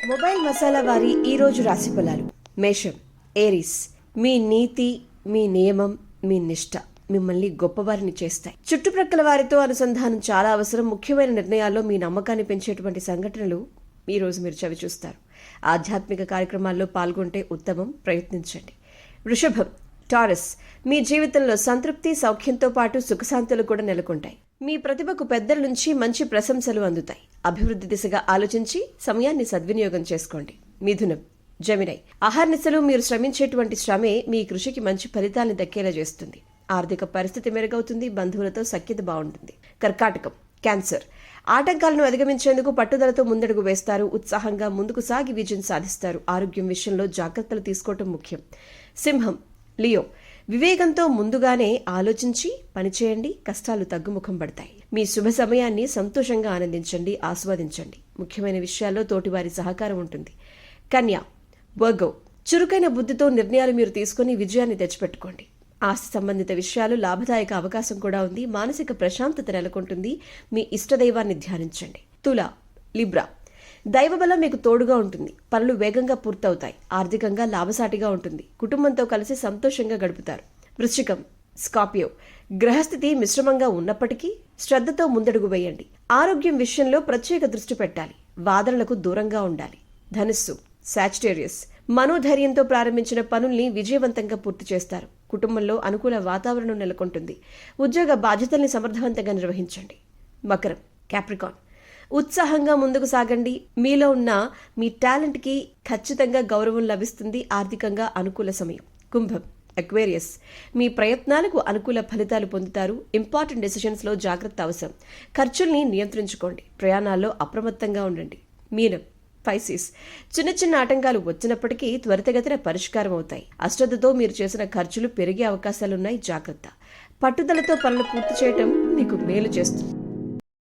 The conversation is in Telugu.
మొబైల్ మసాలా వారి ఈరోజు రాశి ఫలాలు. మేషం, ఏరీస్. మీ నీతి, మీ నియమం, మీ నిష్ఠ మిమ్మల్ని గొప్పవారిని చేస్తాయి. చుట్టుప్రక్కల వారితో అనుసంధానం చాలా అవసరం. ముఖ్యమైన నిర్ణయాల్లో మీ నమ్మకాన్ని పెంచేటువంటి సంఘటనలు ఈ రోజు మీరు చవిచూస్తారు. ఆధ్యాత్మిక కార్యక్రమాల్లో పాల్గొంటే ఉత్తమం, ప్రయత్నించండి. వృషభం, టారస్. మీ జీవితంలో సంతృప్తి, సౌఖ్యంతో పాటు సుఖశాంతులు కూడా నెలకొంటాయి. మీ ప్రతిభకు పెద్దల నుంచి మంచి ప్రశంసలు అందుతాయి. అభివృద్ధి దిశగా ఆలోచించి సమయాన్ని సద్వినియోగం చేసుకోండి. మిథునం, జెమినై. అహర్నిశలు మీరు శ్రమించేటువంటి శ్రమే మీ కృషికి మంచి ఫలితాలను దక్కేలా చేస్తుంది. ఆర్థిక పరిస్థితి మెరుగవుతుంది. బంధువులతో సఖ్యత బాగుంటుంది. కర్కాటకం, క్యాన్సర్. ఆటంకాలను అధిగమించేందుకు పట్టుదలతో ముందడుగు వేస్తారు. ఉత్సాహంగా ముందుకు సాగి విజయం సాధిస్తారు. ఆరోగ్యం విషయంలో జాగ్రత్తలు తీసుకోవటం ముఖ్యం. సింహం, లియో. వివేకంతో ముందుగానే ఆలోచించి పనిచేయండి. కష్టాలు తగ్గుముఖం పడతాయి. మీ శుభ సమయాన్ని సంతోషంగా ఆనందించండి, ఆస్వాదించండి. ముఖ్యమైన విషయాల్లో తోటివారి సహకారం ఉంటుంది. కన్యా, వర్గో. చురుకైన బుద్ధితో నిర్ణయాలు మీరు తీసుకుని విజయాన్ని తెచ్చిపెట్టుకోండి. ఆస్తి సంబంధిత విషయాలు లాభదాయక అవకాశం కూడా ఉంది. మానసిక ప్రశాంతత నెలకొంటుంది. మీ ఇష్టదైవాన్ని ధ్యానించండి. తులా, లిబ్రా. దైవబలం మీకు తోడుగా ఉంటుంది. పనులు వేగంగా పూర్తవుతాయి. ఆర్థికంగా లాభసాటిగా ఉంటుంది. కుటుంబంతో కలిసి సంతోషంగా గడుపుతారు. వృశ్చికం, స్కార్పియో. గ్రహస్థితి మిశ్రమంగా ఉన్నప్పటికీ శ్రద్ధతో ముందడుగు వేయండి. ఆరోగ్యం విషయంలో ప్రత్యేక దృష్టి పెట్టాలి. వాదనలకు దూరంగా ఉండాలి. ధనుస్సు, సాజిటేరియస్. మనోధైర్యంతో ప్రారంభించిన పనుల్ని విజయవంతంగా పూర్తి చేస్తారు. కుటుంబంలో అనుకూల వాతావరణం నెలకొంటుంది. ఉద్యోగ బాధ్యతల్ని సమర్థవంతంగా నిర్వహించండి. మకరం, క్యాప్రికాన్. ఉత్సాహంగా ముందుకు సాగండి. మీలో ఉన్న మీ టాలెంట్కి ఖచ్చితంగా గౌరవం లభిస్తుంది. ఆర్థికంగా అనుకూల సమయం. కుంభం, అక్వేరియస్. మీ ప్రయత్నాలకు అనుకూల ఫలితాలు పొందుతారు. ఇంపార్టెంట్ డెసిషన్స్లో జాగ్రత్త అవసరం. ఖర్చుల్ని నియంత్రించుకోండి. ప్రయాణాల్లో అప్రమత్తంగా ఉండండి. మీనం, పైసిస్. చిన్న చిన్న ఆటంకాలు వచ్చినప్పటికీ త్వరితగతిన పరిష్కారం అవుతాయి. అశ్రద్ధతో మీరు చేసిన ఖర్చులు పెరిగే అవకాశాలున్నాయి. జాగ్రత్త. పట్టుదలతో పనులు పూర్తి చేయటం మీకు మేలు చేస్తుంది.